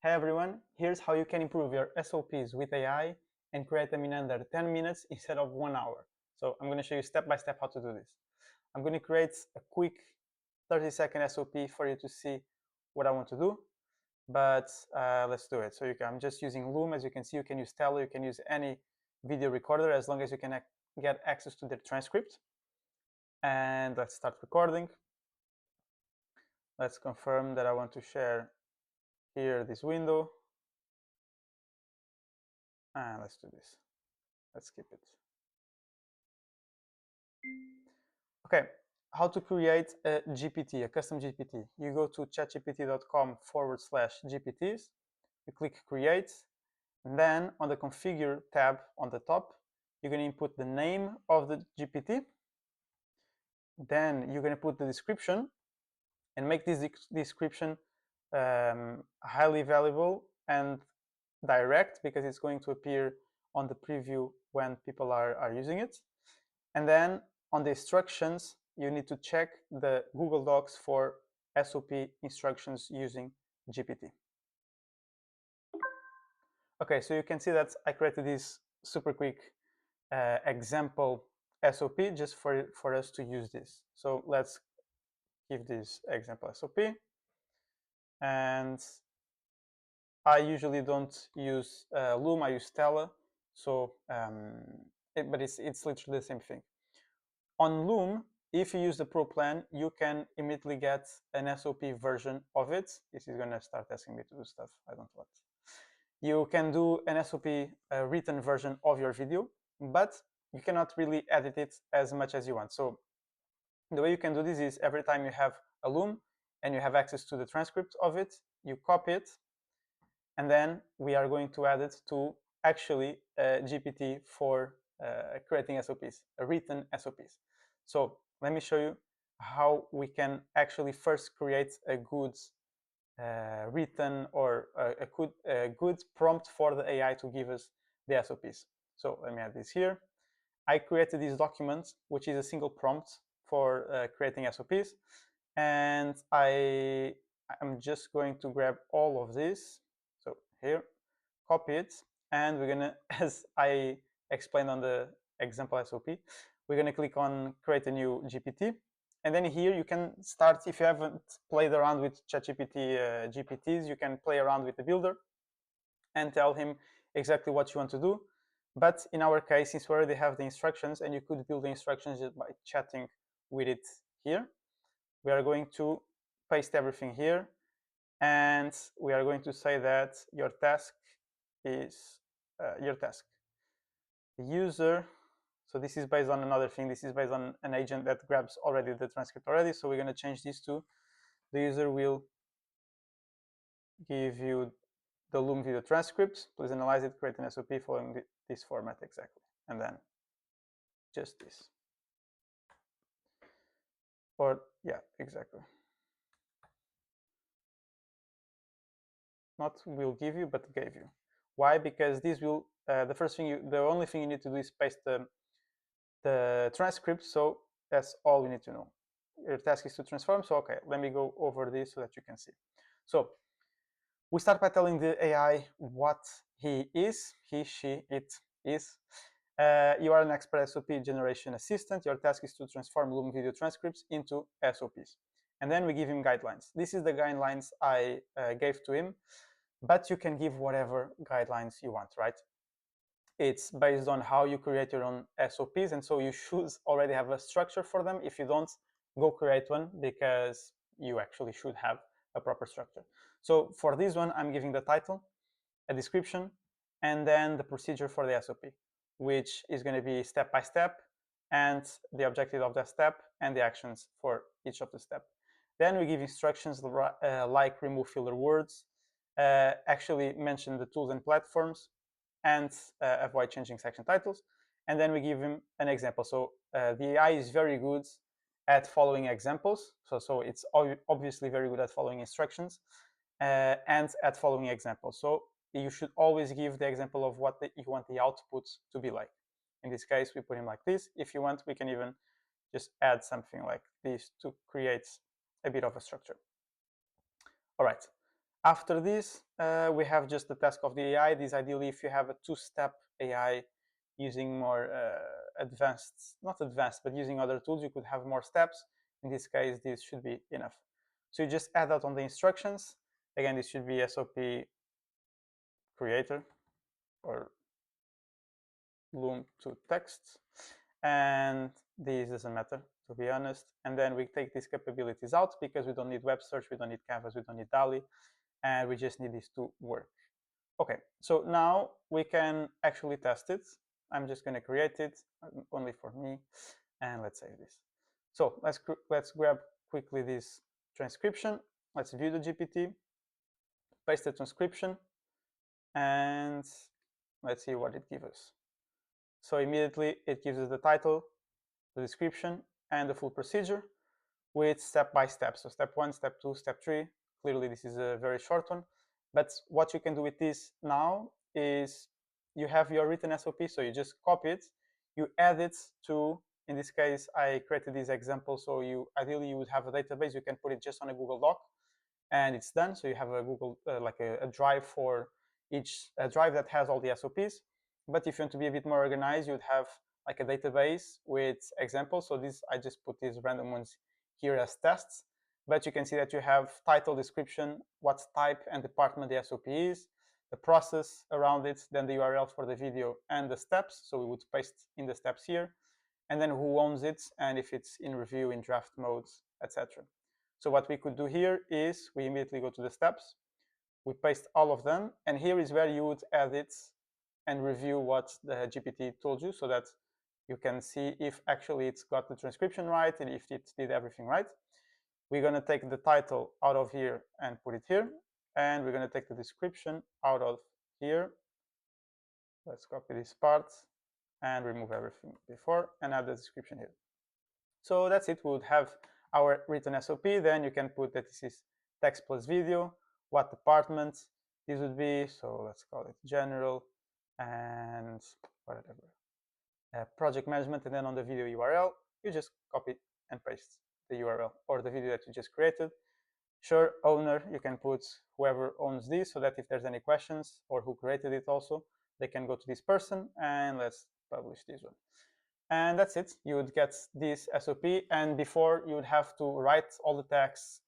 Hey everyone, here's how you can improve your SOPs with AI and create them in under 10 minutes instead of 1 hour. So I'm going to show you step by step how to do this. I'm going to create a quick 30-second SOP for you to see what I want to do, but let's do it. So I'm just using Loom. As you can see, you can use Tele, you can use any video recorder as long as you can get access to the transcript. And let's start recording. Let's confirm that I want to share here this window. And let's do this. Let's skip it. Okay, how to create a GPT, a custom GPT. You go to chatgpt.com/GPTs, you click create, and then on the configure tab on the top, you're going to input the name of the GPT. Then you're going to put the description and make this description highly valuable and direct, because it's going to appear on the preview when people are using it. And then on the instructions, you need to check the Google Docs for SOP instructions using GPT. Okay, so you can see that I created this super quick example SOP just for us to use this. So let's give this example SOP. And I usually don't use Loom, I use Tele. So, but it's literally the same thing. On Loom, if you use the Pro plan, you can immediately get an SOP version of it. This is going to start asking me to do stuff I don't want. You can do an SOP written version of your video, but you cannot really edit it as much as you want. So the way you can do this is every time you have a Loom and you have access to the transcript of it, you copy it, and then we are going to add it to actually a GPT for creating SOPs, written SOPs. So let me show you how we can actually first create a good written or a good prompt for the AI to give us the SOPs. So let me add this here. I created this document, which is a single prompt for creating SOPs. And I'm just going to grab all of this. So here, copy it. And we're going to, as I explained on the example SOP, we're going to click on create a new GPT. And then here you can start, if you haven't played around with ChatGPT GPTs, you can play around with the builder and tell him exactly what you want to do. But in our case, since we already have the instructions and you could build the instructions just by chatting with it here, we are going to paste everything here. And we are going to say that your task is your task. The user, so this is based on another thing. This is based on an agent that grabs already the transcript already. So we're going to change this to the user will give you the Loom video transcript. Please analyze it, create an SOP following this format exactly. And then just this. Or, yeah, exactly. Not will give you, but gave you. Why? Because this will, the only thing you need to do is paste the transcript. So that's all we need to know. Your task is to transform. So, okay, let me go over this so that you can see. So we start by telling the AI what he is, he, she, it is. You are an expert SOP generation assistant. Your task is to transform Loom video transcripts into SOPs. And then we give him guidelines. This is the guidelines I gave to him, but you can give whatever guidelines you want, right? It's based on how you create your own SOPs, and so you should already have a structure for them. If you don't, go create one, because you actually should have a proper structure. So for this one, I'm giving the title, a description, and then the procedure for the SOP, which is going to be step by step, and the objective of that step, and the actions for each of the steps. Then we give instructions like remove filler words, actually mention the tools and platforms, and avoid changing section titles. And then we give him an example. So the AI is very good at following examples. So it's obviously very good at following instructions and at following examples. So you should always give the example of what you want the output to be like. In this case, we put him like this. If you want, we can even just add something like this to create a bit of a structure. All right. After this, we have just the task of the AI. This ideally, if you have a two-step AI using more advanced, not advanced, but using other tools, you could have more steps. In this case, this should be enough. So you just add that on the instructions. Again, this should be SOP creator or Loom to text. And this doesn't matter, to be honest. And then we take these capabilities out because we don't need web search, we don't need Canvas, we don't need DALI, and we just need these to work. Okay, so now we can actually test it. I'm just going to create it only for me, and let's save this. So let's grab quickly this transcription. Let's view the GPT, paste the transcription, and let's see what it gives us. So immediately it gives us the title, the description, and the full procedure with step by step. So step 1, step 2, step 3. Clearly this is a very short one. But what you can do with this now is you have your written SOP, so you just copy it, you add it to, in this case, I created this example, so ideally you would have a database, you can put it just on a Google Doc, and it's done. So you have a Google, like a drive for each drive that has all the SOPs. But if you want to be a bit more organized, you'd have like a database with examples. So this, I just put these random ones here as tests. But you can see that you have title, description, what type and department the SOP is, the process around it, then the URL for the video and the steps. So we would paste in the steps here, and then who owns it, and if it's in review, in draft modes, etc. So what we could do here is we immediately go to the steps, we paste all of them, and here is where you would edit and review what the GPT told you so that you can see if actually it's got the transcription right and if it did everything right. We're going to take the title out of here and put it here, and we're going to take the description out of here. Let's copy this part and remove everything before and add the description here. So that's it. We would have our written SOP. Then you can put that this is text plus video, what department this would be. So let's call it general and whatever. Project management, and then on the video URL, you just copy and paste the URL or the video that you just created. Sure, owner, you can put whoever owns this so that if there's any questions or who created it also, they can go to this person, and let's publish this one. And that's it. You would get this SOP, and before you would have to write all the text,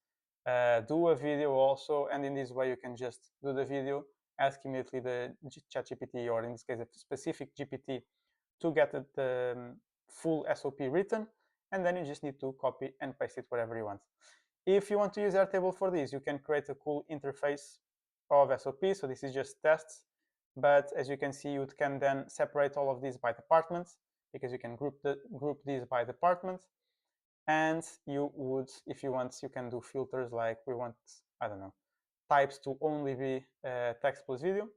do a video also, and in this way you can just do the video, ask immediately the ChatGPT, or in this case a specific GPT, to get the full SOP written, and then you just need to copy and paste it wherever you want. If you want to use Airtable for this, you can create a cool interface of SOP. So this is just tests, but as you can see, you can then separate all of these by departments, because you can group these by department. And you would, if you want, you can do filters like we want, I don't know, types to only be text plus video.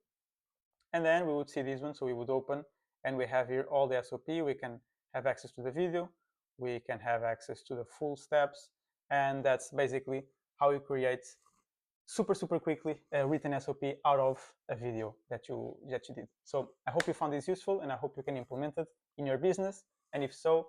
And then we would see this one, so we would open, and we have here all the SOP. We can have access to the video, we can have access to the full steps, and that's basically how you create super quickly a written SOP out of a video that you did. So I hope you found this useful, and I hope you can implement it in your business. And if so,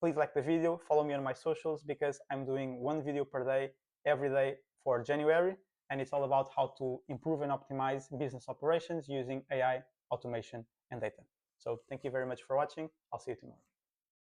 please like the video, follow me on my socials, because I'm doing one video per day, every day for January, and it's all about how to improve and optimize business operations using AI, automation, and data. So thank you very much for watching. I'll see you tomorrow.